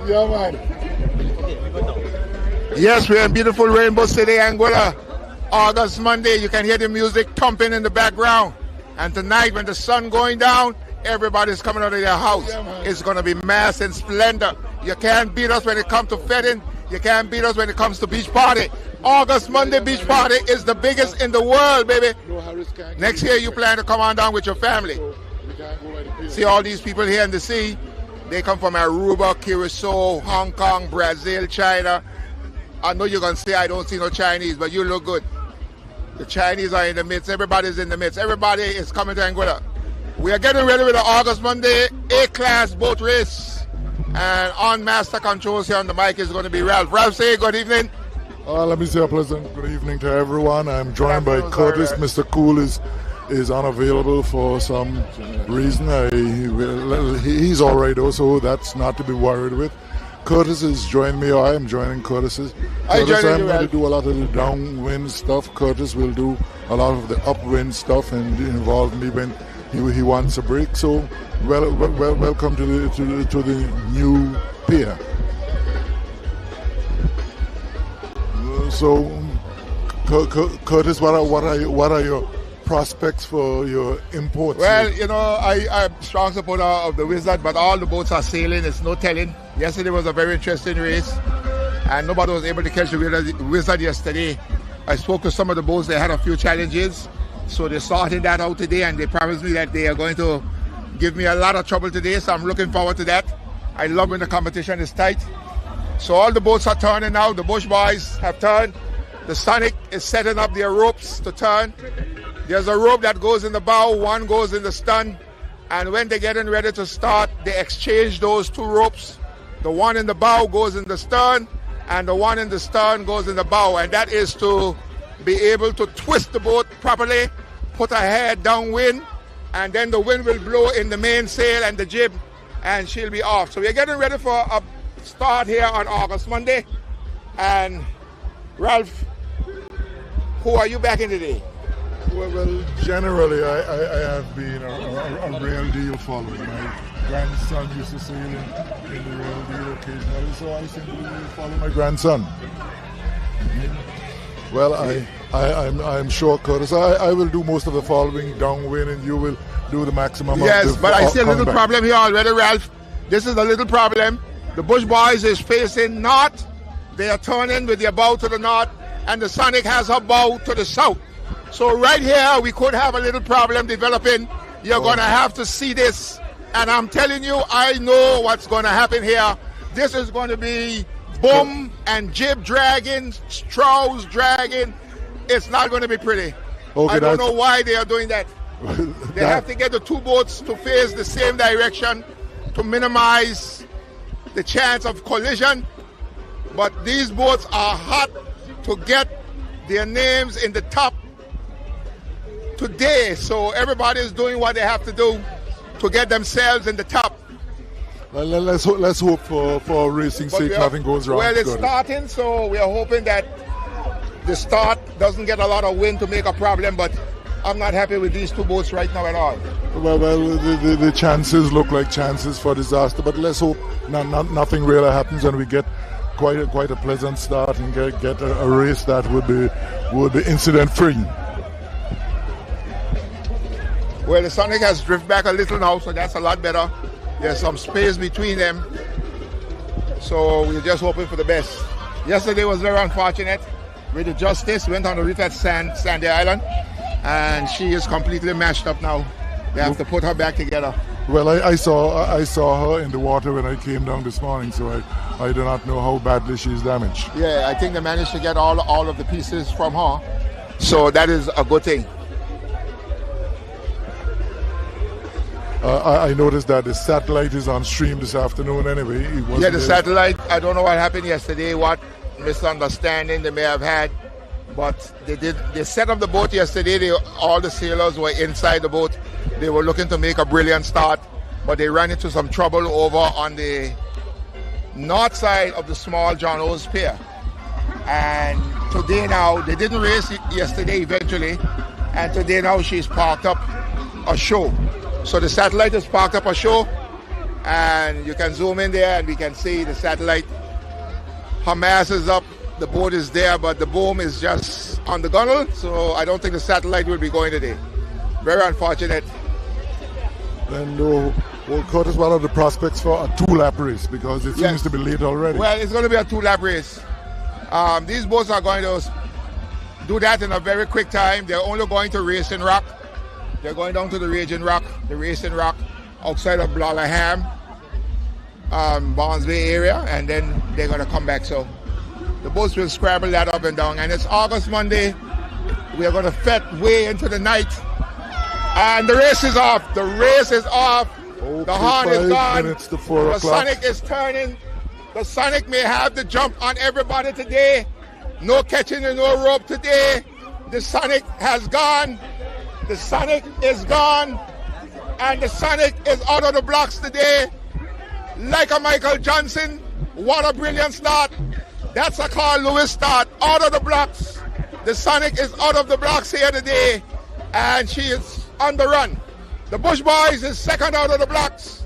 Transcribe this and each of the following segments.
Yeah, man. Yes, we're in beautiful Rainbow City, Anguilla. August Monday, you can hear the music thumping in the background. And tonight, when the sun going down, everybody's coming out of their house. Yeah, it's going to be mass and splendor. You can't beat us when it comes to fetting. You can't beat us when it comes to beach party. August Monday beach party is the biggest in the world, baby. Next year, you plan to come on down with your family. See all these people here in the sea? They come from Aruba, Curacao, Hong Kong, Brazil, China. I know you're going to say I don't see no Chinese, but you look good. The Chinese are in the midst. Everybody's in the midst. Everybody is coming to Anguilla. We are getting ready with the August Monday A-class boat race. And on master controls here on the mic is going to be Ralph. Ralph, say good evening. Let me say a pleasant good evening to everyone. I'm joined by Curtis. Mr. Cool is unavailable for some reason. He's all right also, that's not to be worried with. Curtis is joining me, or I am joining Curtis. I'm going to do a lot of the downwind stuff. Curtis will do a lot of the upwind stuff and involve me when he wants a break. So, welcome to the new pier. So, Curtis, what are your prospects for your imports? Well, you know, I'm a strong supporter of the Wizard, but all the boats are sailing. It's no telling. Yesterday was a very interesting race, and nobody was able to catch the Wizard yesterday. I spoke to some of the boats. They had a few challenges, so they're sorting that out today, and they promised me that they are going to give me a lot of trouble today, so I'm looking forward to that. I love when the competition is tight. So all the boats are turning now. The Bush boys have turned. The Sonic is setting up their ropes to turn. There's a rope that goes in the bow, one goes in the stern, and when they're getting ready to start, they exchange those two ropes. The one in the bow goes in the stern, and the one in the stern goes in the bow, and that is to be able to twist the boat properly, put her head downwind, and then the wind will blow in the mainsail and the jib, and she'll be off. So we're getting ready for a start here on August Monday. And Ralph, who are you backing today? Well, generally, I have been a real deal follower. My grandson used to sail in the real deal occasionally, so I simply follow my grandson. Well, I'm sure, Curtis, I will do most of the following downwind, and you will do the maximum. Yes, but I see a little problem here already, Ralph. This is a little problem. The Bush boys is facing north. They are turning with their bow to the north, and the Sonic has her bow to the south. So right here, we could have a little problem developing. You're going to have to see this. And I'm telling you, I know what's going to happen here. This is going to be boom and jib dragging, straws dragging. It's not going to be pretty. Okay, I don't know why they are doing that. They have to get the two boats to face the same direction to minimize the chance of collision. But these boats are hot to get their names in the top today, so everybody is doing what they have to do to get themselves in the top. Well, let's hope for racing sake nothing goes wrong. Well, it's starting, so we are hoping that the start doesn't get a lot of wind to make a problem, but I'm not happy with these two boats right now at all. Well, the chances look like chances for disaster, but let's hope nothing really happens and we get quite a pleasant start and get a race that would be incident free. Well, the Sonic has drifted back a little now, so that's a lot better. There's some space between them, so we're just hoping for the best. Yesterday was very unfortunate with the Justice. Went on the reef at Sandy Island, and she is completely mashed up now. They have to put her back together. Well, I saw her in the water when I came down this morning, so I do not know how badly she's damaged. Yeah, I think they managed to get all of the pieces from her, so that is a good thing. I noticed that the satellite is on stream this afternoon anyway. Yeah, the satellite, I don't know what happened yesterday, what misunderstanding they may have had, but they set up the boat yesterday. All the sailors were inside the boat. They were looking to make a brilliant start, but they ran into some trouble over on the north side of the small John O's Pier. And today now, they didn't race yesterday eventually, and today now she's parked up ashore. So the satellite is parked up ashore, and you can zoom in there and we can see the satellite. Her mast is up, the boat is there, but the boom is just on the gunnel, so I don't think the satellite will be going today. Very unfortunate. And well, Curtis, what are the prospects for a 2-lap race? Because it seems to be late already. Well, it's going to be a 2-lap race. These boats are going to do that in a very quick time. They're only going to Racing Rock. They're going down to the Raging Rock, the Racing Rock outside of Blalaham, Barnesby area, and then they're going to come back. So the boats will scramble that up and down. And it's August Monday. We are going to fet way into the night. And the race is off. The race is off. Okay, the horn is gone. To 4 the o'clock. Sonic is turning. The Sonic may have the jump on everybody today. No catching and no rope today. The Sonic has gone. The Sonic is gone. And the Sonic is out of the blocks today. Like a Michael Johnson. What a brilliant start. That's a Carl Lewis start. Out of the blocks. The Sonic is out of the blocks here today. And she is on the run. The Bush Boys is second out of the blocks.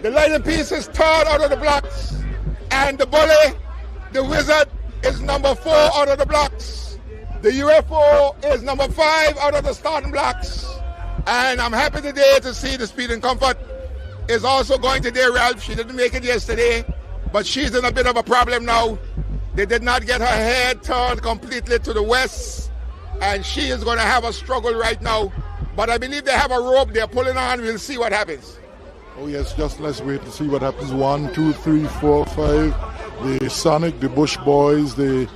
The Lightning Piece is third out of the blocks. And the Bully, the Wizard, is number 4 out of the blocks. The UFO is number 5 out of the starting blocks. And I'm happy today to see the Speed and Comfort is also going today, Ralph. She didn't make it yesterday, but she's in a bit of a problem now. They did not get her head turned completely to the west, and she is going to have a struggle right now. But I believe they have a rope they're pulling on. We'll see what happens. Oh yes, just let's wait to see what happens. 1, 2, 3, 4, 5. The Sonic, the Bush Boys, the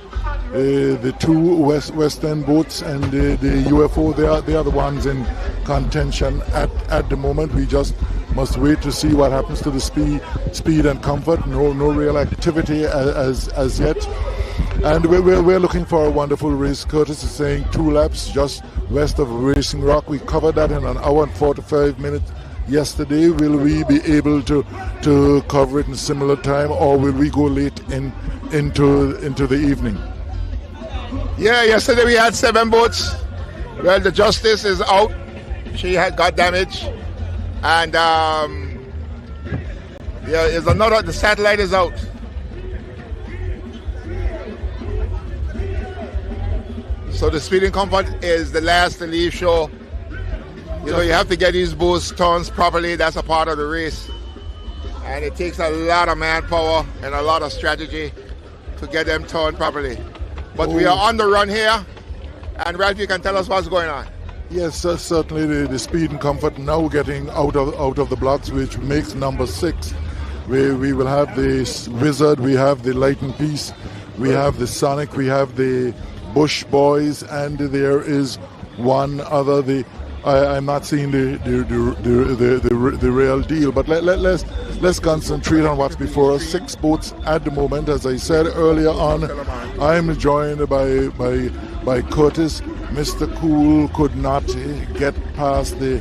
2 West End boats, and the UFO. They are the ones in contention at the moment. We just must wait to see what happens to the speed and comfort. No real activity as yet. And we're looking for a wonderful race. Curtis is saying 2 laps just west of Racing Rock. We covered that in an hour and 45 minutes yesterday. Will we be able to cover it in similar time, or will we go late into the evening? Yeah, yesterday we had 7 boats. Well, the Justice is out. She had got damaged. And is another, the satellite is out. So the Speed and Comfort is the last to leave shore. You know, you have to get these boats turned properly. That's a part of the race. And it takes a lot of manpower and a lot of strategy to get them turned properly. But we are on the run here. And Ralph, you can tell us what's going on. Yes, certainly the Speed and Comfort now getting out of the blocks, which makes number 6. We will have the Wizard, we have the Lightning Piece, we have the Sonic, we have the Bush Boys, and there is one other. I'm not seeing the real deal, but let's concentrate on what's before us. 6 boats at the moment. As I said earlier on, I'm joined by Curtis. Mr. Cool could not get past the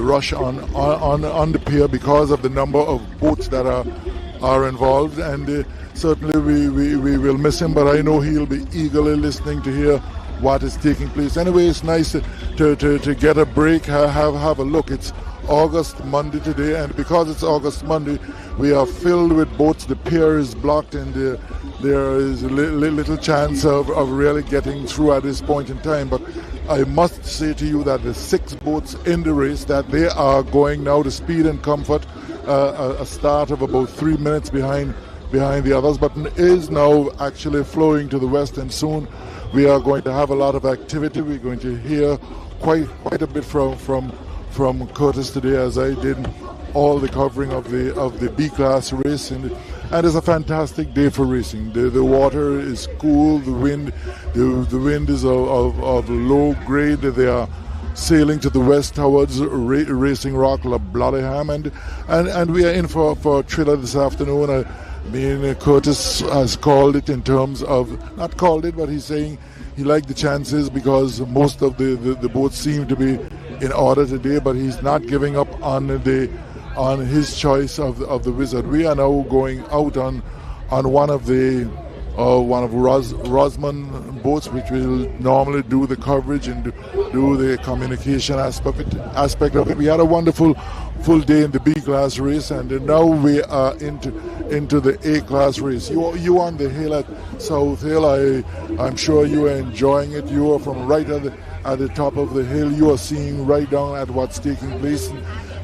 rush on the pier because of the number of boats that are involved, and certainly we will miss him, but I know he'll be eagerly listening to hear what is taking place. Anyway, it's nice to get a break, have a look. It's August Monday today, and because it's August Monday, we are filled with boats. The pier is blocked, and there is little chance of really getting through at this point in time. But I must say to you that the 6 boats in the race, that they are going now to Speed and Comfort, a start of about 3 minutes behind the others, but is now actually flowing to the west, and soon we are going to have a lot of activity. We're going to hear quite a bit from Curtis today, as I did all the covering of the B-class race, and it's a fantastic day for racing. The water is cool, the wind is of low grade. They are sailing to the west towards Racing Rock, Blalaham, and we are in for a thriller this afternoon. Curtis has called it in terms of, not called it, but he's saying he liked the chances because most of the boats seem to be in order today, but he's not giving up on his choice of the Wizard. We are now going out on one of the one of Rosman boats, which will normally do the coverage and do the communication aspect of it. We had a wonderful full day in the B class race, and now we are into the A class race. You on the hill at South Hill. I'm sure you are enjoying it. You are from right at the top of the hill. You are seeing right down at what's taking place,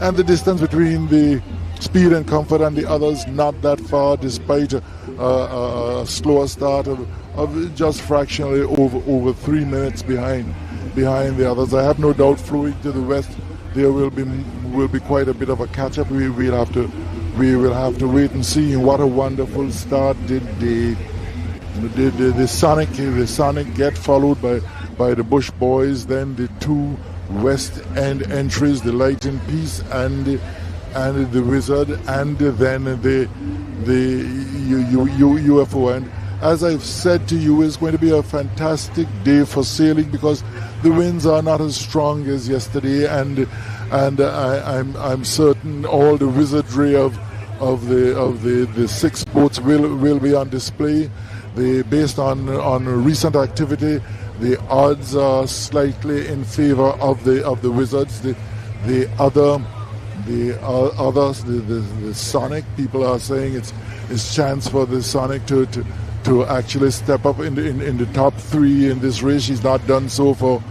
and the distance between the Speed and Comfort and the others not that far, despite a slower start of just fractionally over 3 minutes behind the others. I have no doubt flowing to the west there will be quite a bit of a catch up. We will have to wait and see. What a wonderful start did the Sonic get, followed by the Bush Boys, then the two West End entries, the Light in Peace and the Wizard, and then the UFO. And as I've said to you, it's going to be a fantastic day for sailing because the winds are not as strong as yesterday, and I'm certain all the wizardry of the six boats will be on display. Based on recent activity, the odds are slightly in favor of the Wizards. The Sonic, people are saying it's chance for the Sonic to actually step up in the top three in this race. She's not done so for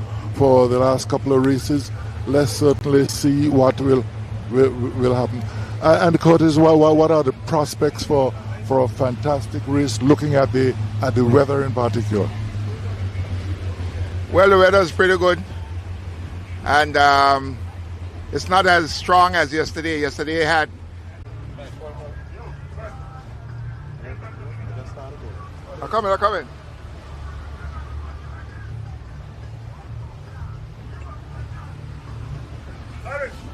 the last couple of races. Let's certainly see what will happen. And Curtis, what are the prospects for a fantastic race, looking at the weather in particular? Well, the weather is pretty good, and it's not as strong as yesterday. Yesterday had I'm coming.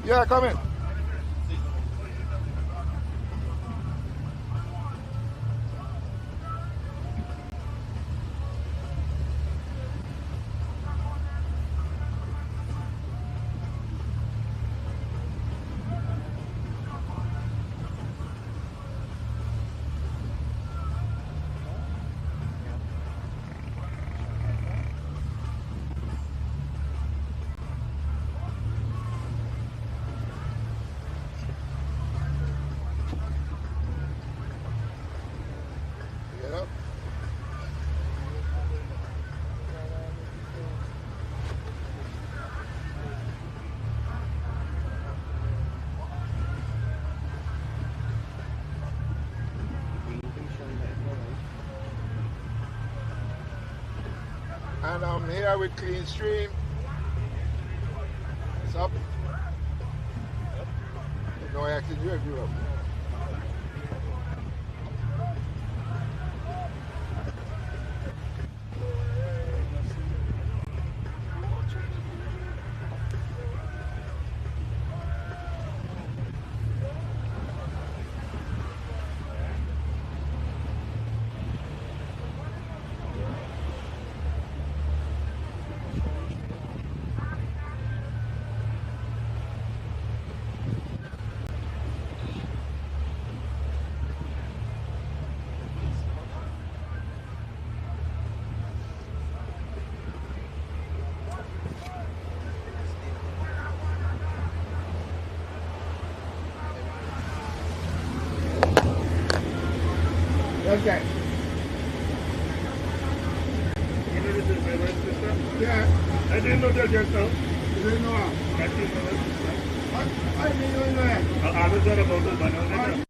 Yeah, come in. And I'm here with Clean Stream. What's up? No, I actually do review up. Okay. You know this is my wife's sister? Yeah. I didn't know that just now. You didn't know how? I didn't know that. I didn't know that. I was not about to banana.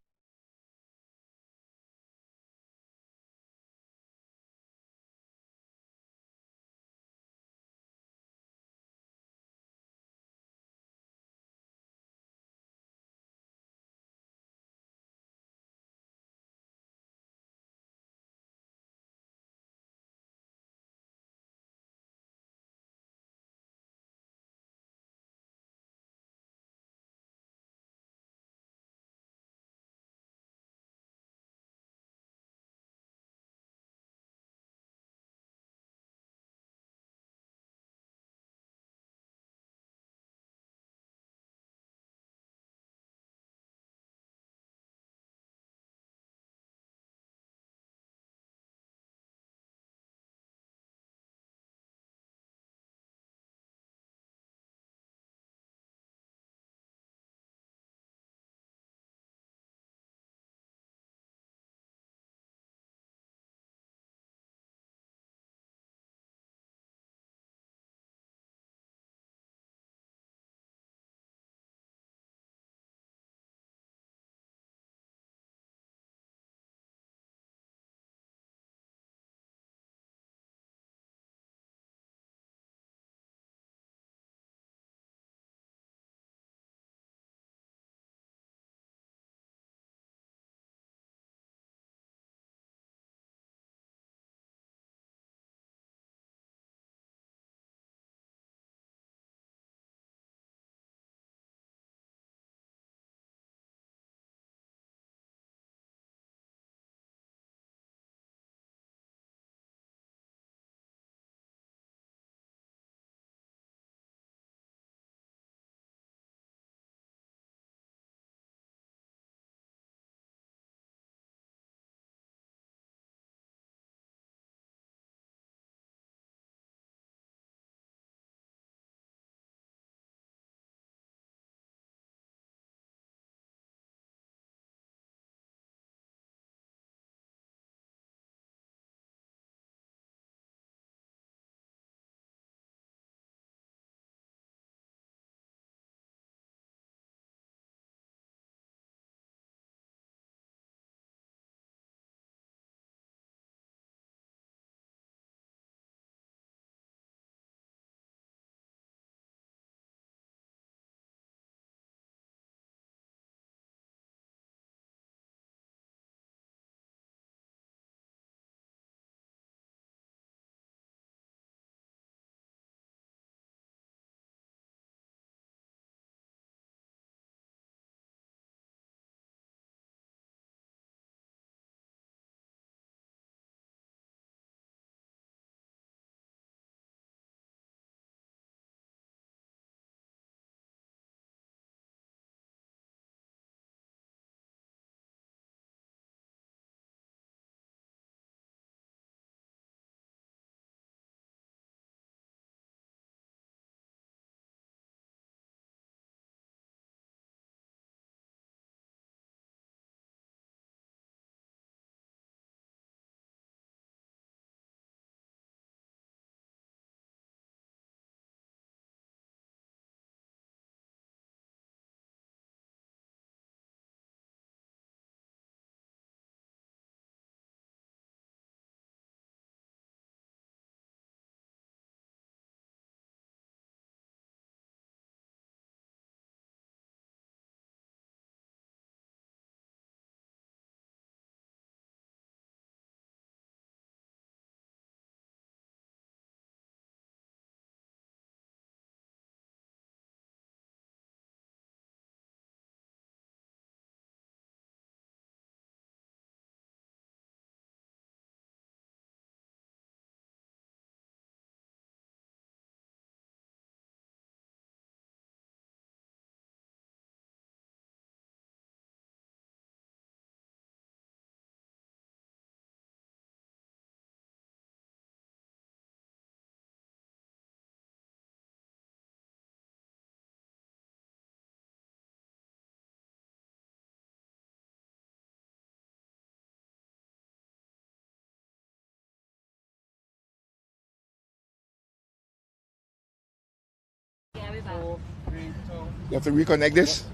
You have to reconnect this.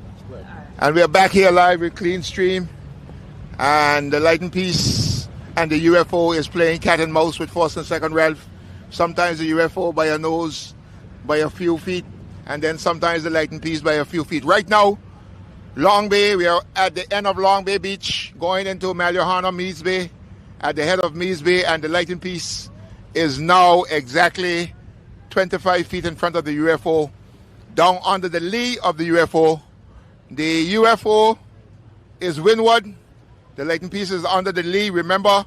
And we are back here live with Clean Stream. And the lighting piece and the UFO is playing cat and mouse with first and second Ralph. Sometimes the UFO by a nose, by a few feet. And then sometimes the lighting piece by a few feet. Right now, Long Bay, we are at the end of Long Bay Beach, going into Marijuana, Meads Bay, at the head of Meads Bay, and the lighting piece is now exactly 25 feet in front of the UFO, down under the lee of the UFO. The UFO is windward, the lighting piece is under the lee. Remember,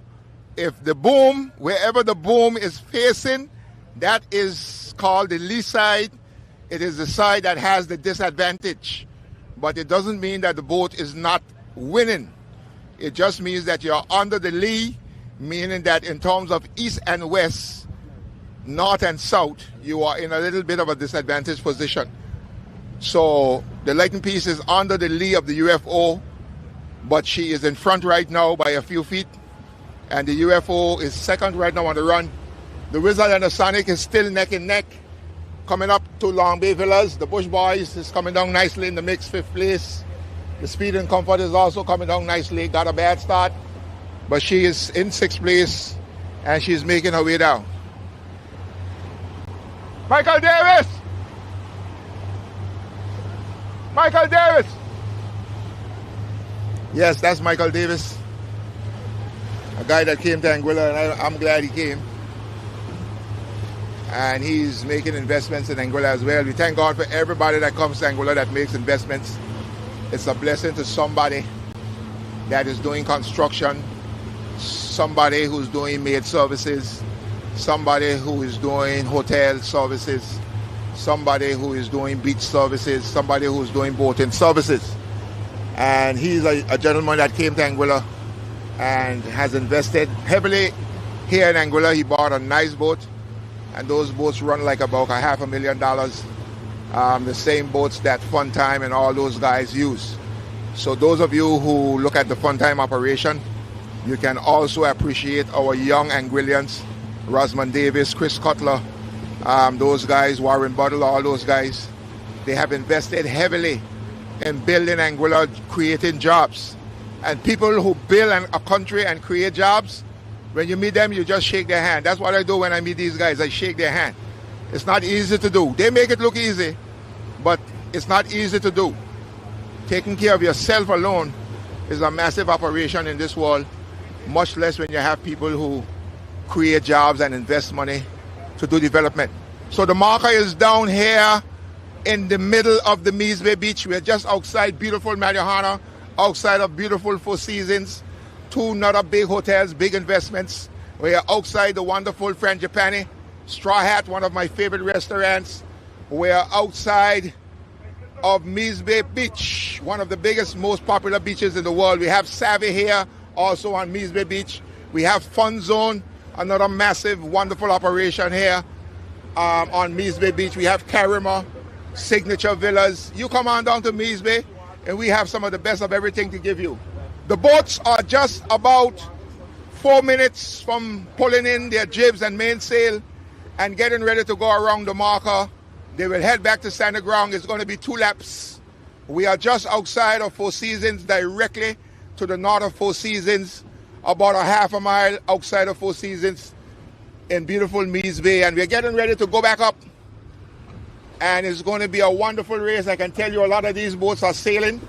if the boom, wherever the boom is facing, that is called the lee side. It is the side that has the disadvantage. But it doesn't mean that the boat is not winning. It just means that you're under the lee, meaning that in terms of east and west, north and south, you are in a little bit of a disadvantaged position. So the lighting piece is under the lee of the UFO, but she is in front right now by a few feet. And the UFO is second right now on the run. The Wizard and the Sonic is still neck and neck. Coming up to Long Bay Villas, the Bush Boys is coming down nicely in the mix, 5th place. The Speed and Comfort is also coming down nicely. Got a bad start, but she is in 6th place, and she's making her way down. Michael Davis! Michael Davis! Yes, that's Michael Davis. A guy that came to Anguilla, and I'm glad he came. And he's making investments in Anguilla as well. We thank God for everybody that comes to Anguilla that makes investments. It's a blessing to somebody that is doing construction, somebody who's doing maid services, somebody who is doing hotel services, somebody who is doing beach services, somebody who's doing boating services. And he's a gentleman that came to Anguilla and has invested heavily here in Anguilla. He bought a nice boat. And those boats run like about $500,000. The same boats that Fun Time and all those guys use. So those of you who look at the Fun Time operation, you can also appreciate our young Anguillians, Rosman Davis, Chris Cutler, those guys, Warren Butler, all those guys. They have invested heavily in building Anguilla, creating jobs. And people who build a country and create jobs, when you meet them, you just shake their hand. That's what I do when I meet these guys. I shake their hand. It's not easy to do. They make it look easy, but it's not easy to do. Taking care of yourself alone is a massive operation in this world, much less when you have people who create jobs and invest money to do development. So the marker is down here in the middle of the Meads Bay Beach. We're just outside beautiful Marijuana, outside of beautiful Four Seasons. Two another big hotels, big investments. We are outside the wonderful Frangipani, Straw Hat, one of my favorite restaurants. We are outside of Meads Bay Beach, one of the biggest, most popular beaches in the world. We have Savvy here, also on Meads Bay Beach. We have Fun Zone, another massive, wonderful operation here on Meads Bay Beach. We have Karima, Signature Villas. You come on down to Meads Bay, and we have some of the best of everything to give you. The boats are just about 4 minutes from pulling in their jibs and mainsail and getting ready to go around the marker. They will head back to standing ground. It's going to be 2 laps. We are just outside of Four Seasons, directly to the north of Four Seasons, about a half a mile outside of Four Seasons in beautiful Meads Bay. And we're getting ready to go back up. And it's going to be a wonderful race. I can tell you a lot of these boats are sailing.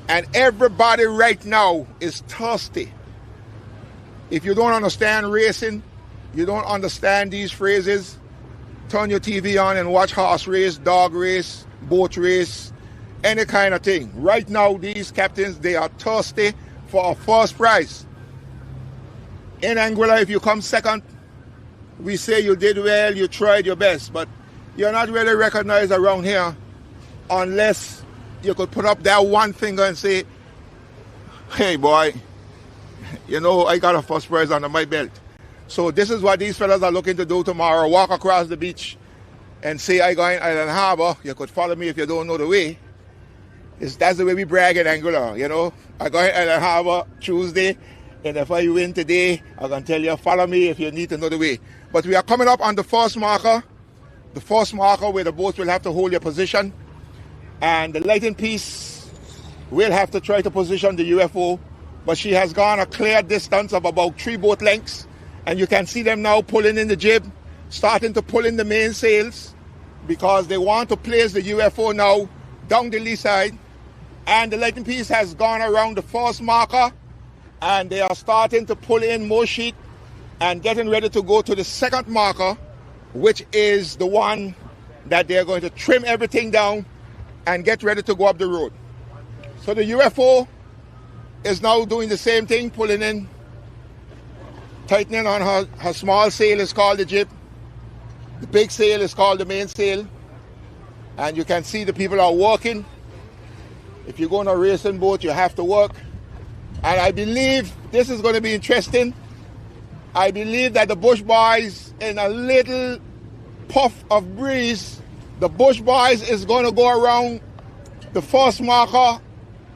And everybody right now is thirsty. If you don't understand racing, you don't understand these phrases, turn your TV on and watch horse race, dog race, boat race, any kind of thing. Right now, these captains, they are thirsty for a first prize. In Anguilla, if you come second, we say you did well, you tried your best, but you're not really recognized around here unless you could put up that one finger and say, hey boy, you know, I got a first prize under my belt. So this is what these fellas are looking to do tomorrow. Walk across the beach and say, I go in Island Harbor. You could follow me if you don't know the way. That's the way we brag in Anguilla, you know. I go in Island Harbor Tuesday, and if I win today, I can tell you, follow me if you need to know the way. But we are coming up on the first marker. the first marker where the boats will have to hold their position. And the lighting piece will have to try to position the UFO, but she has gone a clear distance of about 3 boat lengths. And you can see them now pulling in the jib, starting to pull in the mainsails, because they want to place the UFO now down the lee side. And the lighting piece has gone around the first marker, and they are starting to pull in more sheet and getting ready to go to the second marker, which is the one that they're going to trim everything down and get ready to go up the road. So the UFO is now doing the same thing, pulling in, tightening on her small sail is called the jib. The big sail is called the mainsail. And you can see the people are working. If you go on a racing boat, you have to work. And I believe this is going to be interesting. I believe that the Bush Boys, in a little puff of breeze, the Bush Boys is going to go around the first marker,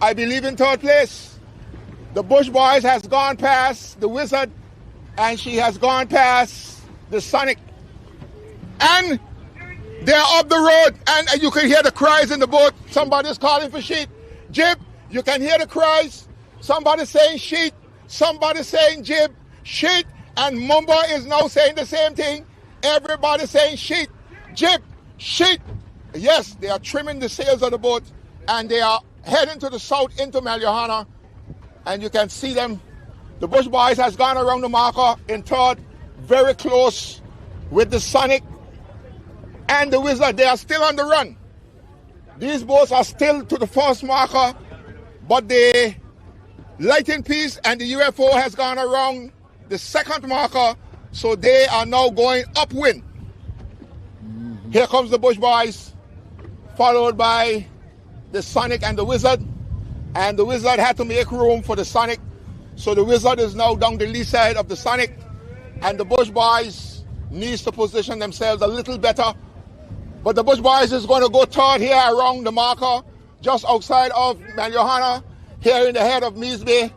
I believe in 3rd place. The Bush Boys has gone past the Wizard, and she has gone past the Sonic. And they're up the road, and you can hear the cries in the boat. Somebody's calling for sheet. Jib, you can hear the cries. Somebody saying sheet, somebody saying jib, sheet, and Mumba is now saying the same thing. Everybody saying sheet, jib, sheet. Yes, they are trimming the sails of the boat, and they are heading to the south into Maljohana, and you can see them. The Bush Boys has gone around the marker in 3rd, very close with the Sonic and the Wizard. They are still on the run. These boats are still to the first marker, but the lighting piece and the UFO has gone around the second marker, so they are now going upwind. Here comes the Bush Boys, followed by the Sonic and the Wizard. And the Wizard had to make room for the Sonic, so the Wizard is now down the lee side of the Sonic, and the Bush Boys needs to position themselves a little better. But the Bush Boys is going to go 3rd here around the marker, just outside of Maljohana, here in the head of Mees Bay.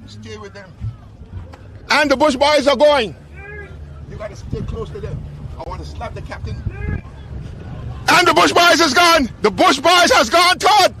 Stay with them. And the Bush Boys are going. You got to stay close to them. I want to slap the captain. And the Bush Boys is gone. The Bush Boys has gone 3rd.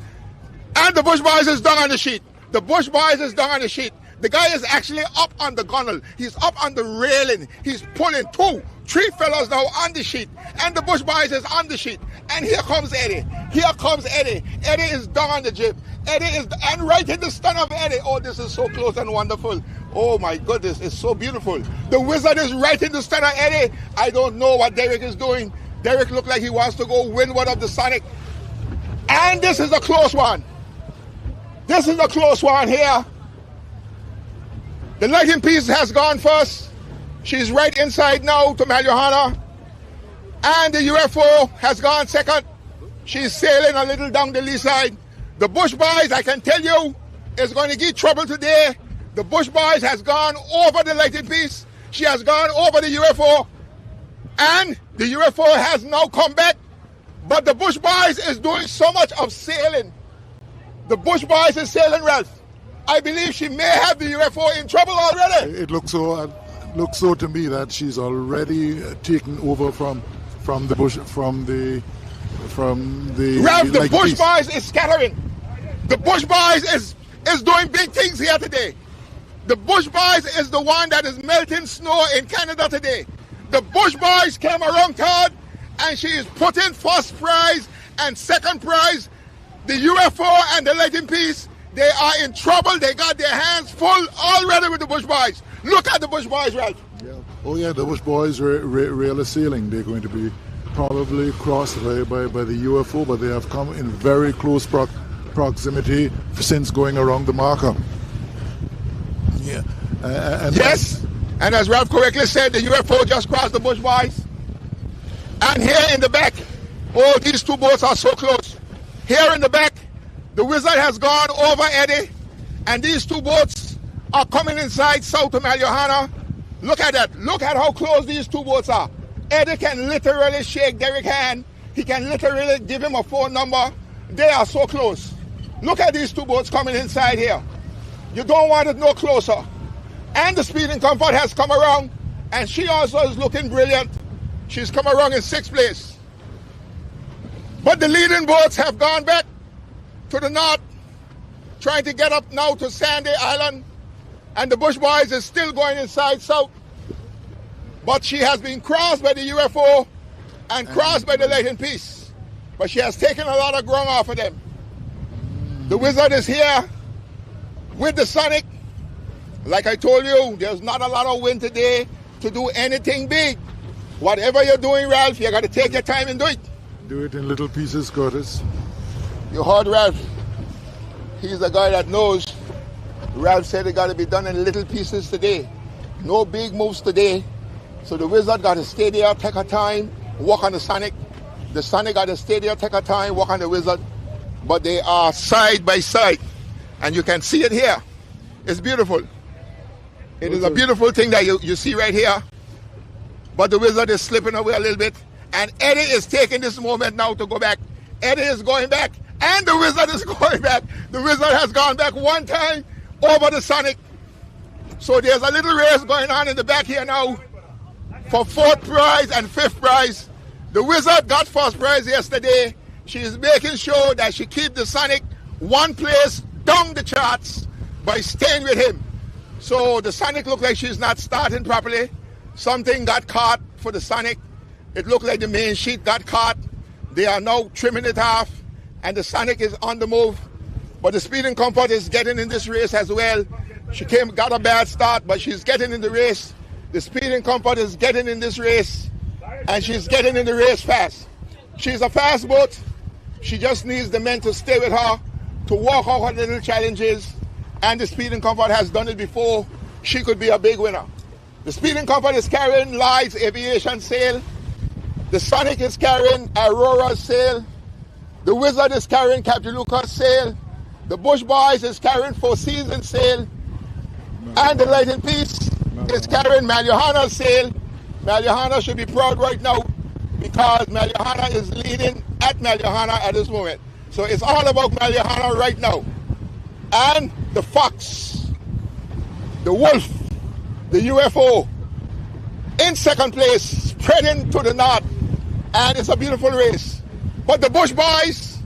And the Bush Boys is down on the sheet. The Bush Boys is down on the sheet. The guy is actually up on the gunnel. He's up on the railing. He's pulling 2, 3 fellows now on the sheet. And the Bush Boys is on the sheet. And here comes Eddie. Here comes Eddie. Eddie is down on the jib. Eddie is, and right in the stern of Eddie. Oh, this is so close and wonderful. Oh my goodness, it's so beautiful. The Wizard is right in the stern of Eddie. I don't know what Derek is doing. Derek looked like he wants to go windward of the Sonic. And this is a close one. This is a close one here. The lighting piece has gone first. She's right inside now to Maljohana. And the UFO has gone 2nd. She's sailing a little down the lee side. The Bush Boys, I can tell you, is going to give trouble today. The Bush Boys has gone over the lighting piece. She has gone over the UFO. And the UFO has now come back. But the Bush Boys is doing so much of sailing. The Bush Boys is sailing, Ralph. I believe she may have the UFO in trouble already. It looks so to me that she's already taken over from the Bush Ralph, the Bush Boys is scattering. The Bush Boys is doing big things here today. The Bush Boys is the one that is melting snow in Canada today. The Bush Boys came around 3rd, and she is putting 1st prize and 2nd prize. The UFO and the lighting piece, they are in trouble. They got their hands full already with the Bush Boys. Look at the Bush Boys, Ralph. Yeah. Oh yeah, the Bush Boys really sailing. They're going to be probably crossed by the UFO, but they have come in very close proximity since going around the marker. Yeah. Yes. And as Ralph correctly said, the UFO just crossed the Bush Boys. And here in the back, oh, these 2 boats are so close. Here in the back, the Wizard has gone over Eddie, and these 2 boats are coming inside south of Maljohana. Look at that. Look at how close these 2 boats are. Eddie can literally shake Derek's hand. He can literally give him a phone number. They are so close. Look at these 2 boats coming inside here. You don't want it no closer. And the Speed and Comfort has come around. And she also is looking brilliant. She's come around in 6th place. But the leading boats have gone back to the north, trying to get up now to Sandy Island. And the Bush Boys is still going inside south. But she has been crossed by the UFO and crossed by the Light in Peace. But she has taken a lot of ground off of them. The Wizard is here with the Sonic. Like I told you, there's not a lot of wind today to do anything big. Whatever you're doing, Ralph, you got to take your time and do it. Do it in little pieces, Curtis. You heard Ralph. He's the guy that knows. Ralph said it got to be done in little pieces today. No big moves today. So the Wizard got to stay there, take her time, walk on the Sonic. The Sonic got to stay there, take her time, walk on the Wizard. But they are side by side. And you can see it here. It's beautiful. It is a beautiful thing that you see right here. But the Wizard is slipping away a little bit. And Eddie is taking this moment now to go back. Eddie is going back. And the Wizard is going back. The Wizard has gone back one time over the Sonic. So there's a little race going on in the back here now for 4th prize and 5th prize. The Wizard got 1st prize yesterday. She is making sure that she keeps the Sonic 1 place down the charts by staying with him. So the Sonic looked like she's not starting properly. Something got caught for the Sonic. It looked like the main sheet got caught. They are now trimming it off, and the Sonic is on the move. But the Speed and Comfort is getting in this race as well. She got a bad start, but she's getting in the race. The Speed and Comfort is getting in this race, and she's getting in the race fast. She's a fast boat. She just needs the men to stay with her, to walk out her little challenges, and the Speed and Comfort has done it before. She could be a big winner. The Speed and Comfort is carrying Lloyd's Aviation sail. The Sonic is carrying Aurora's sail. The Wizard is carrying Captain Lucas' sail. The Bush Boys is carrying Four Seasons sail. And the Light in Peace is carrying Maljohanna's sail. Maljohanna should be proud right now because Maljohanna is leading at Maljohanna at this moment. So it's all about Maljohanna right now. And the Fox, the Wolf, the UFO in 2nd place, spreading to the north. And it's a beautiful race. But the Bush Boys,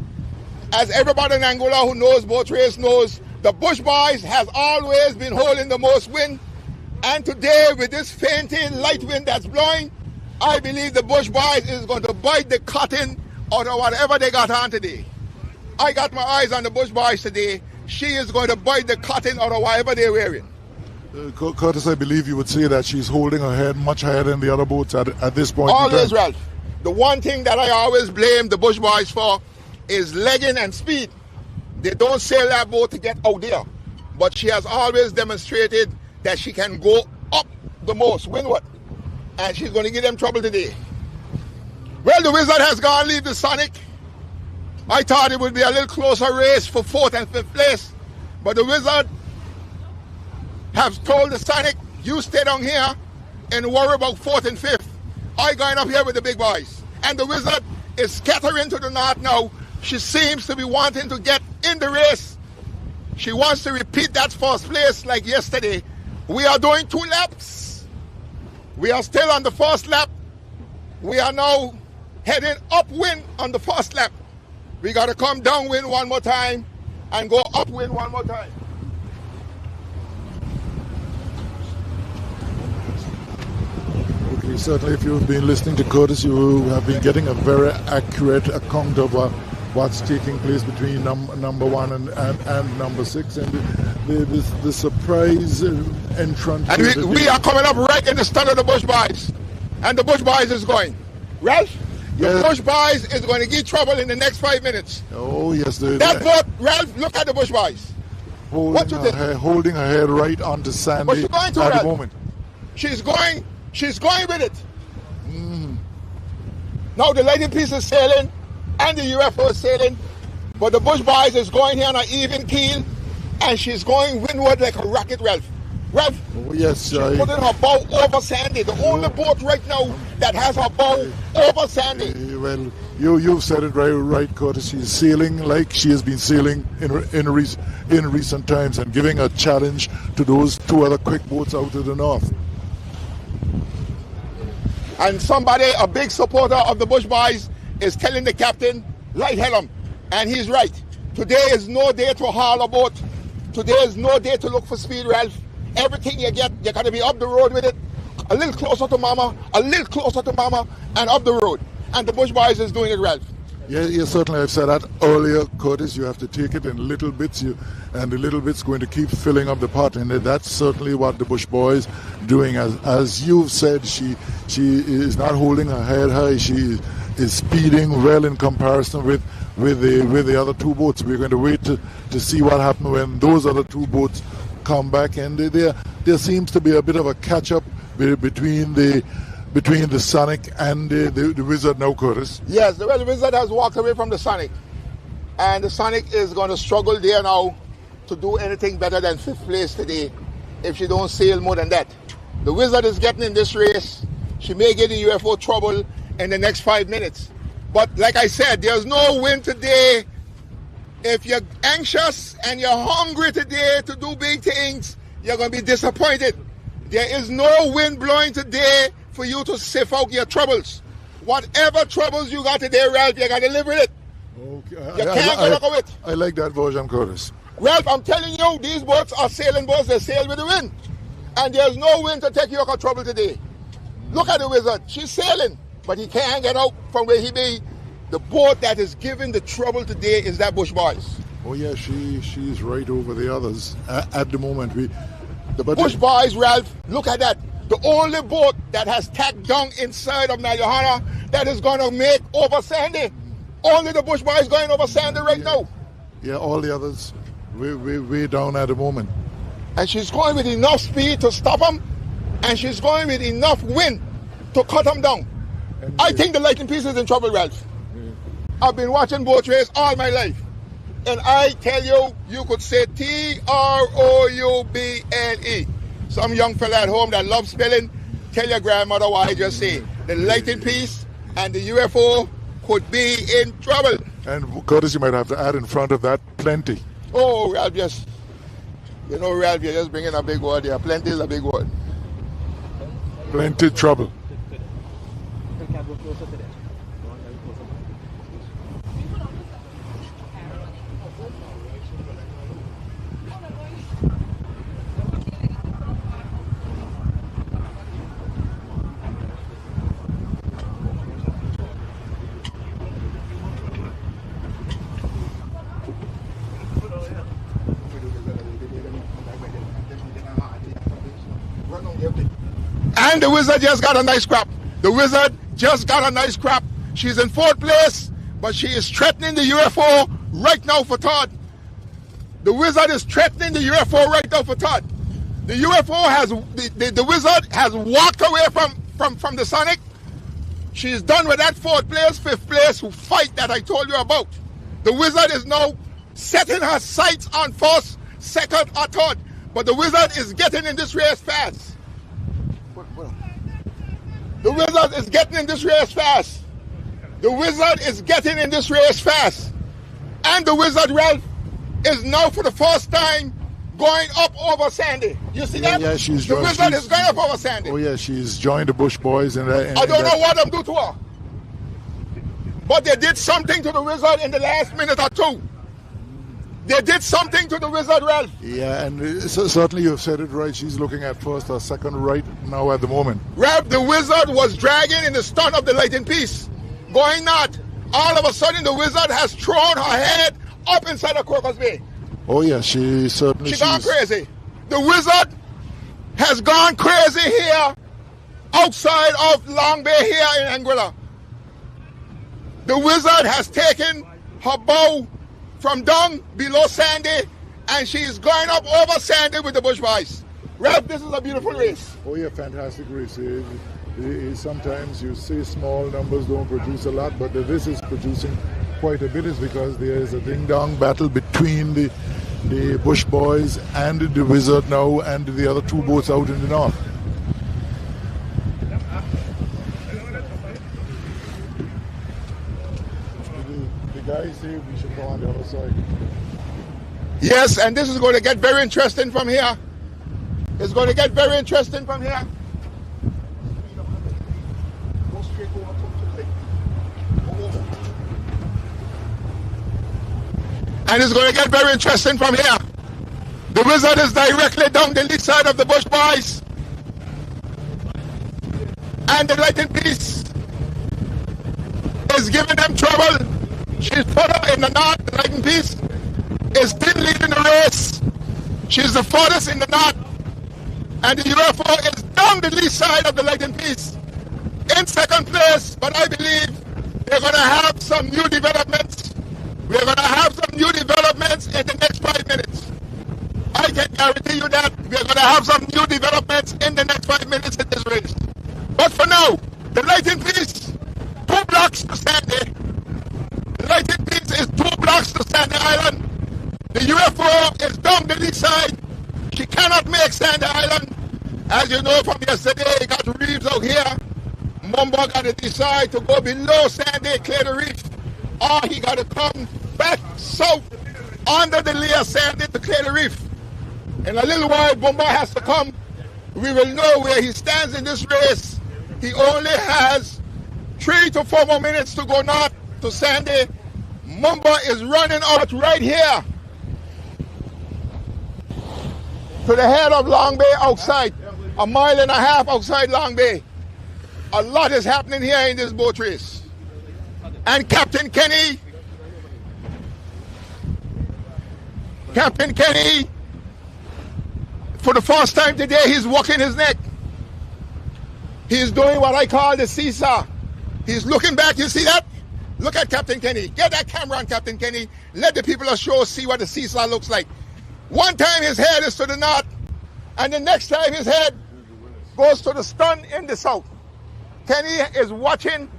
as everybody in Angola who knows boat race knows, the Bush Boys has always been holding the most wind. And today, with this fainting light wind that's blowing, I believe the Bush Boys is going to bite the cotton out of whatever they got on today. I got my eyes on the Bush Boys today. She is going to bite the cotton out of whatever they're wearing. Curtis, I believe you would say that she's holding her head much higher than the other boats at this point. Always, Ralph. The one thing that I always blame the Bush Boys for is legging and speed. They don't sail that boat to get out there. But she has always demonstrated that she can go up the most, windward. And she's going to give them trouble today. Well, the Wizard has gone leave the Sonic. I thought it would be a little closer race for 4th and 5th place. But the Wizard have told the Sonic, you stay down here and worry about 4th and 5th. I going up here with the big boys. And the Wizard is scattering to the north now. She seems to be wanting to get in the race. She wants to repeat that 1st place like yesterday. We are doing 2 laps. We are still on the 1st lap. We are now heading upwind on the 1st lap. We got to come downwind one more time and go upwind one more time. Okay, certainly if you've been listening to Curtis, you have been getting a very accurate account of what's taking place between number 1 and number 6, and the surprise entrant. And we are coming up right in the start of the Bush Boys, and the Bush Boys is going. Ralph, the Bush Boys is going to get trouble in the next 5 minutes. Oh yes, that boat, Ralph. Look at the Bush Boys. Holding her head right onto Sandy at the moment. She's going with it. Now the Light in Peace is sailing and the UFO is sailing, but the Bush Boys is going here on an even keel, and she's going windward like a rocket, Ralph. Ralph, yes, she's putting her bow over Sandy. The only boat right now that has her bow over Sandy. Well, you've said it right, Curtis. She's sailing like she has been sailing in recent times, and giving a challenge to those 2 other quick boats out to the north. And somebody, a big supporter of the Bush Boys, is telling the captain, lighthead him. And he's right. Today is no day to haul a boat. Today is no day to look for speed, Ralph. Everything you get, you got to be up the road with it. A little closer to mama, a little closer to mama, and up the road. And the Bush Boys is doing it, Ralph. Yeah, certainly. I've said that earlier, Curtis. You have to take it in little bits, and the little bits going to keep filling up the pot. And that's certainly what the Bush Boys doing. As you've said, she is not holding her head high. She is speeding well in comparison with the other two boats. We're going to wait to see what happens when those other two boats come back. And there seems to be a bit of a catch up between the Sonic and the Wizard now, Curtis. Yes, the Wizard has walked away from the Sonic. And the Sonic is going to struggle there now to do anything better than 5th place today if she don't sail more than that. The Wizard is getting in this race. She may get in UFO trouble in the next 5 minutes. But like I said, there's no win today. If you're anxious and you're hungry today to do big things, you're going to be disappointed. There is no wind blowing today for you to sift out your troubles. Whatever troubles you got today, Ralph, you got to live with it. Okay. You can't go look with it. I like that version, Curtis. Ralph, I'm telling you, these boats are sailing boats. They sail with the wind. And there's no wind to take you out of trouble today. Look at the Wizard. She's sailing, but he can't get out from where he be. The boat that is giving the trouble today is that Bush Boys. Oh, yeah, she's right over the others at the moment. The Bush Boys, Ralph, look at that. The only boat that has tacked down inside of Johanna that is going to make over Sandy. Only the Bush Boys going over Sandy right now. Yeah, all the others way down at the moment. And she's going with enough speed to stop them, and she's going with enough wind to cut them down. I think the Lightning Piece is in trouble, Ralph. I've been watching boat race all my life. And I tell you, you could say Troubne. Some young fella at home that loves spelling, tell your grandmother what I just say. The Lightning Piece and the UFO could be in trouble. And Curtis, you might have to add in front of that, plenty. Oh, Ralph, yes. You know, Ralph, you're just bringing a big word there. Plenty is a big word. Plenty trouble. And the Wizard just got a nice crop. The Wizard just got a nice crop. She's in 4th place, but she is threatening the UFO right now for third. The Wizard is threatening the UFO right now for third. The UFO has, the Wizard has walked away from the Sonic. She's done with that 4th place, 5th place fight that I told you about. The Wizard is now setting her sights on 1st, 2nd, or 3rd. But the Wizard is getting in this race fast. The Wizard is getting in this race fast. The Wizard is getting in this race fast. And the Wizard, Ralph, is now for the first time going up over Sandy. You see that? Yeah, the Wizard is going up over Sandy. Oh, yeah, she's joined the Bush Boys. I don't know what I'm doing to her. But they did something to the Wizard in the last minute or two. They did something to the Wizard, Ralph. Yeah, and certainly you've said it right. She's looking at 1st or 2nd right now at the moment. Ralph, the Wizard was dragging in the stern of the Lightning Piece, going not. All of a sudden, the Wizard has thrown her head up inside the Crocus Bay. Oh, yeah, she's gone crazy. The Wizard has gone crazy here, outside of Long Bay here in Anguilla. The Wizard has taken her bow from down below Sandy, and she's going up over Sandy with the Bush Boys. Ralph, this is a beautiful race. Oh yeah, fantastic race. Sometimes you say small numbers don't produce a lot, but this is producing quite a bit. Is because there is a ding-dong battle between the Bush Boys and the Wizard now, and the other two boats out in the north. Guys say we should go on the other side. Yes, and this is going to get very interesting from here. It's going to get very interesting from here. And it's going to get very interesting from here. The Wizard is directly down the lee side of the Bush Boys. And the Lighting Piece is giving them trouble. She's further in the north. The Lighting Piece is still leading the race. She's the furthest in the north. And the UFO is down the lee side of the Lighting Piece in second place. But I believe they're going to have some new developments. We're going to have some new developments in the next 5 minutes. I can guarantee you that we're going to have some new developments in the next 5 minutes in this race. But for now, the Lighting Piece, 2 blocks to Sandy. The Lighting Piece is 2 blocks to Sandy Island. The UFO is down the lee side. She cannot make Sandy Island. As you know from yesterday, he got reefs out here. Mumbo got to decide to go below Sandy, clear the reef, or he got to come back south under the lee of Sandy to clear the reef. In a little while, Bumba has to come. We will know where he stands in this race. He only has 3 to 4 more minutes to go north to Sandy. Mumba is running out right here to the head of Long Bay outside, 1.5 miles outside Long Bay. A lot is happening here in this boat race. And Captain Kenny, for the first time today, he's walking his neck. He's doing what I call the seesaw. He's looking back, you see that? Look at Captain Kenny. Get that camera on Captain Kenny. Let the people of show see what the seesaw looks like. One time his head is to the north, and the next time his head goes to the stern in the south. Kenny is watching.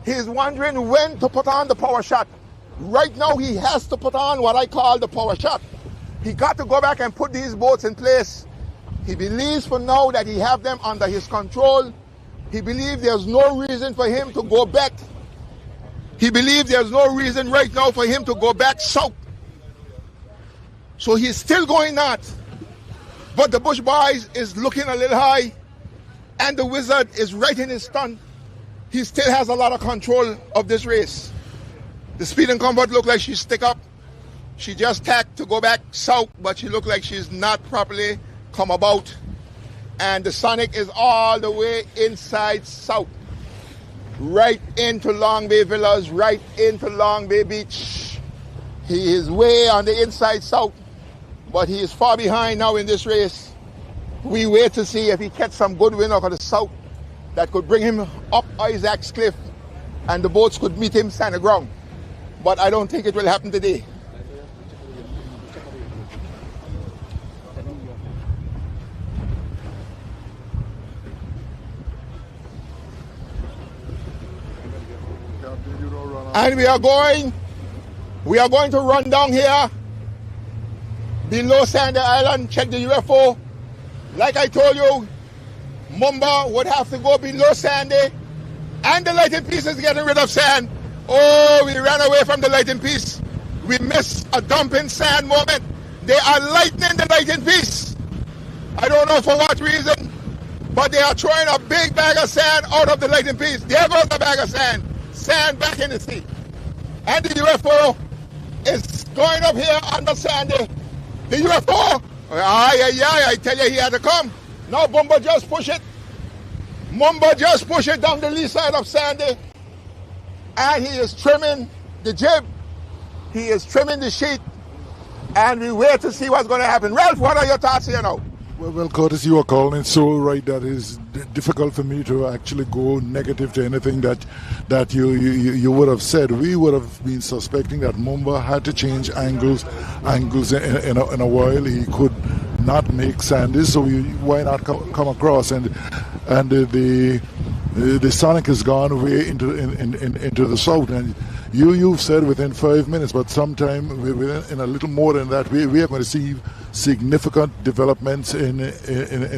He's wondering when to put on the power shot. Right now he has to put on what I call the power shot. He got to go back and put these boats in place. He believes for now that he have them under his control. He believes there's no reason for him to go back. He believes there's no reason right now for him to go back south. So he's still going north. But the Bush Boys is looking a little high, and the Wizard is right in his stun. He still has a lot of control of this race. The Speed and Comfort look like she's stick up. She just tacked to go back south, but she look like she's not properly come about. And the Sonic is all the way inside south, right into Long Bay Villas, right into Long Bay Beach. He is way on the inside south, but he is far behind now in this race. We wait to see if he gets some good wind out of the south that could bring him up Isaac's Cliff, and the boats could meet him standing ground. But I don't think it will happen today. And we are going to run down here below Sandy Island, check the UFO. Like I told you, Mumba would have to go below Sandy, and the Lighting Piece is getting rid of sand. Oh, we ran away from the Lighting Piece. We missed a dumping sand moment. They are lightening the Lighting Piece. I don't know for what reason, but they are throwing a big bag of sand out of the Lighting Piece. There goes the bag of sand. Sand back in the sea. And the UFO is going up here under Sandy. The UFO, I tell you he had to come. Now Mumba just push it. Mumba just push it down the lee side of Sandy. And he is trimming the jib. He is trimming the sheet. And we wait to see what's going to happen. Ralph, what are your thoughts here now? Well, Curtis, you are calling it so right that it's difficult for me to actually go negative to anything that you would have said. We would have been suspecting that Mumba had to change angles in a while. He could not make Sandy, so why not come across? And the Sonic has gone away into the south, and you've said within 5 minutes, but sometime in a little more than that, we are going to see significant developments in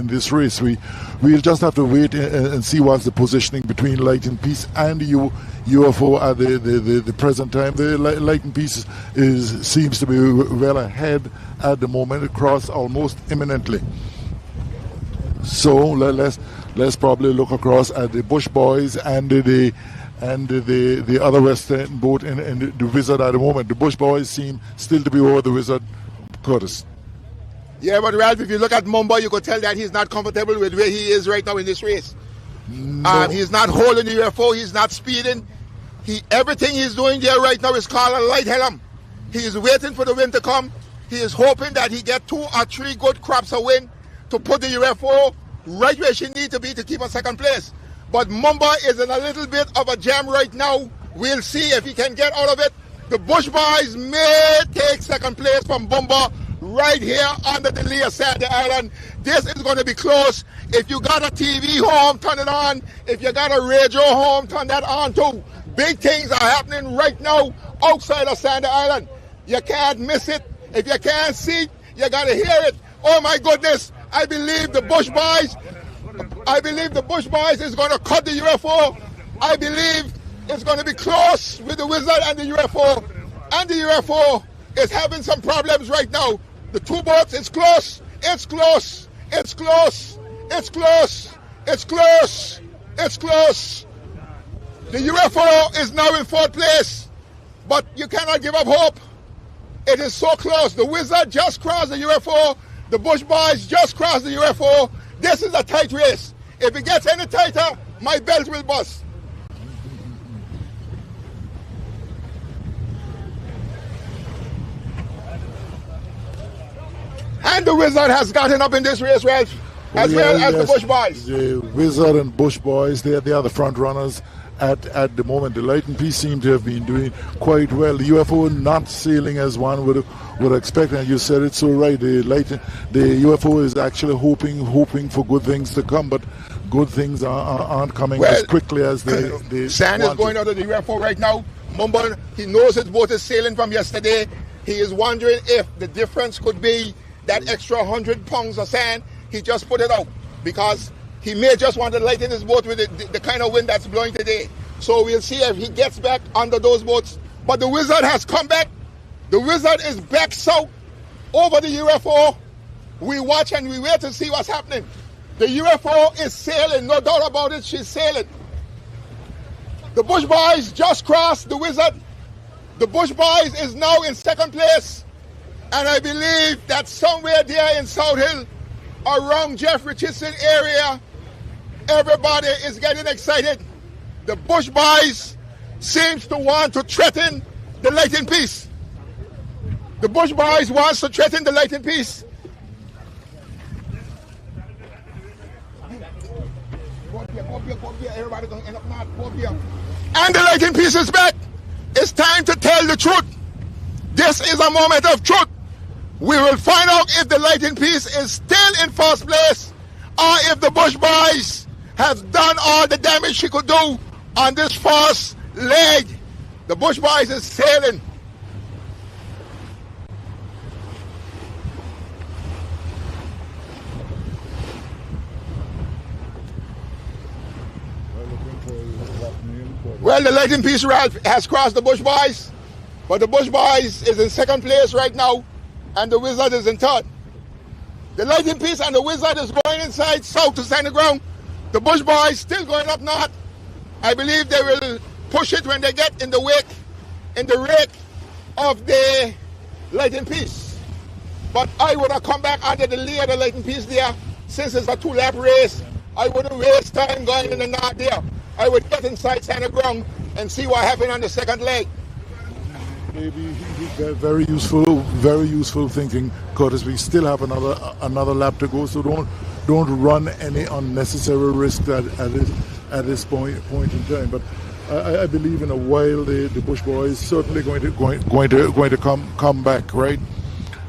this race. We'll just have to wait and see what's the positioning between Lighting Piece and UFO at the present time. The Lighting Piece seems to be well ahead at the moment, across almost imminently. So let's probably look across at the Bush Boys and the and the other Western boat in the Wizard at the moment. The Bush Boys seem still to be over the Wizard, Curtis. Yeah, but Ralph, if you look at Mumba, you could tell that he's not comfortable with where he is right now in this race. No. He's not holding the UFO. He's not speeding. Everything he's doing there right now is called a light helm. He is waiting for the wind to come. He is hoping that he get 2 or 3 good crops of wind to put the UFO right where she needs to be to keep a second place. But Mumba is in a little bit of a jam right now. We'll see if he can get out of it. The Bush Boys may take second place from Mumba right here under the lee of Sandy Island. This is going to be close. If you got a TV home, turn it on. If you got a radio home, turn that on too. Big things are happening right now outside of Sandy Island. You can't miss it. If you can't see it, you got to hear it. Oh my goodness. I believe the Bush Boys is going to cut the UFO. I believe it's going to be close with the Wizard and the UFO. And the UFO is having some problems right now. The 2 boats, it's close. It's close. It's close. It's close. It's close. It's close. The UFO is now in 4th place. But you cannot give up hope. It is so close. The Wizard just crossed the UFO. The Bush Boys just crossed the UFO. This is a tight race. If it gets any tighter, my belt will bust. And the Wizard has gotten up in this race, Ralph, as well as the Bush Boys. The Wizard and Bush Boys, they are the front runners at the moment. The Light and Peace seem to have been doing quite well. The UFO not sailing as one would expect, and you said it so right. The UFO is actually hoping for good things to come, but good things aren't coming as quickly as they Sand is going out of the UFO right now. Mumba, he knows his boat is sailing from yesterday. He is wondering if the difference could be that extra 100 pounds of sand. He just put it out because he may just want to lighten his boat with the kind of wind that's blowing today. So we'll see if he gets back under those boats. But the Wizard has come back. The Wizard is back south over the UFO. We watch and we wait to see what's happening. The UFO is sailing, no doubt about it, she's sailing. The Bush Boys just crossed the Wizard. The Bush Boys is now in 2nd place. And I believe that somewhere there in South Hill, around Jeff Richardson area, everybody is getting excited. The Bush Boys seems to want to threaten the Light and Peace. The Bush Boys wants to threaten the Light and Peace. And the Light and Peace is back. It's time to tell the truth. This is a moment of truth. We will find out if the Light and Peace is still in 1st place or if the Bush Boys have done all the damage she could do on this first leg. The Bush Boys is sailing. Well, the Light and Peace Ralph has crossed the Bush Boys, but the Bush Boys is in 2nd place right now, and the Wizard is in 3rd. The Light and Peace and the Wizard is going inside south to stand the ground. The Bush Boys still going up north. I believe they will push it when they get in the wake of the Light and Peace. But I would have come back under the lee of the Light and Peace there. Since it's a 2-lap race, I wouldn't waste time going in the north there. I would get inside stand the ground and see what happened on the 2nd leg. Maybe very useful thinking, Curtis. We still have another lap to go, so don't run any unnecessary risk at this point in time. But I believe in a while the Bush Boys certainly going to come back, right?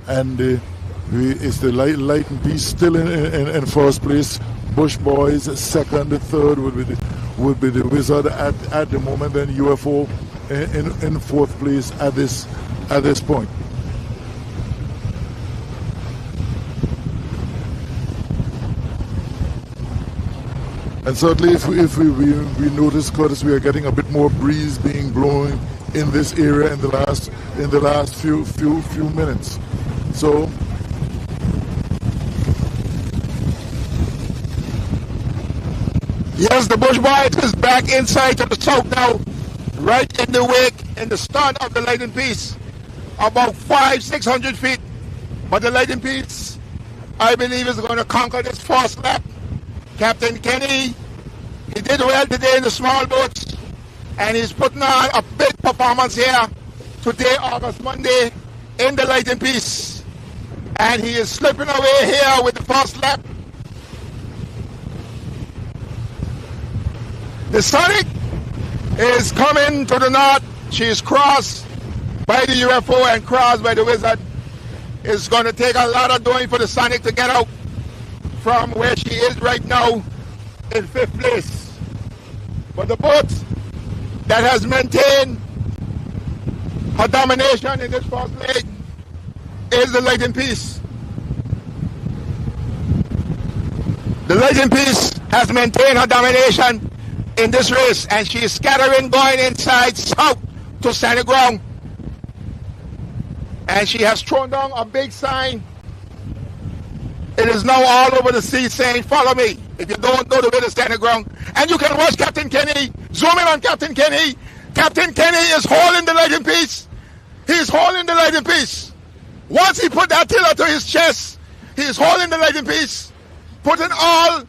And it's the Light and Peace still in 1st place. Bush Boys 2nd, 3rd would be the Wizard at the moment, then UFO in 4th place at this point. And certainly if we notice, Curtis, we are getting a bit more breeze being blowing in this area in the last few minutes. So Yes, the Bush Boys is back inside to the south now, right in the wake, in the stern of the Lighting Piece, about 500-600 feet. But the Lighting Piece, I believe, is going to conquer this first lap. Captain Kenny, he did well today in the small boats, and he's putting on a big performance here today, Monday, in the Lighting Piece. And he is slipping away here with the first lap. The Sonic is coming to the north. She's crossed by the UFO and crossed by the Wizard. It's going to take a lot of doing for the Sonic to get out from where she is right now in 5th place. But the boat that has maintained her domination in this first leg is the Lighting Piece. The Lighting Piece has maintained her domination in this race, and she is scattering going inside south to standing ground. And she has thrown down a big sign. It is now all over the sea saying, "Follow me," if you don't know the way to standing ground. And you can watch Captain Kenny. Zoom in on Captain Kenny. Captain Kenny is holding the Lighting Piece. He's holding the Lighting Piece. Once he put that tiller to his chest, he's holding the Lighting Piece, putting all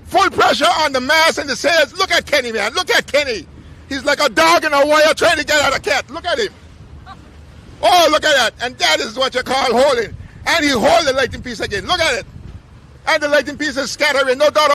full pressure on the mast and the sails. Look at Kenny, man. Look at Kenny. He's like a dog in a wire trying to get out a cat. Look at him. Oh, look at that. And that is what you call holding. And he holds the Lighting Piece again. Look at it. And the Lighting Piece is scattering. No doubt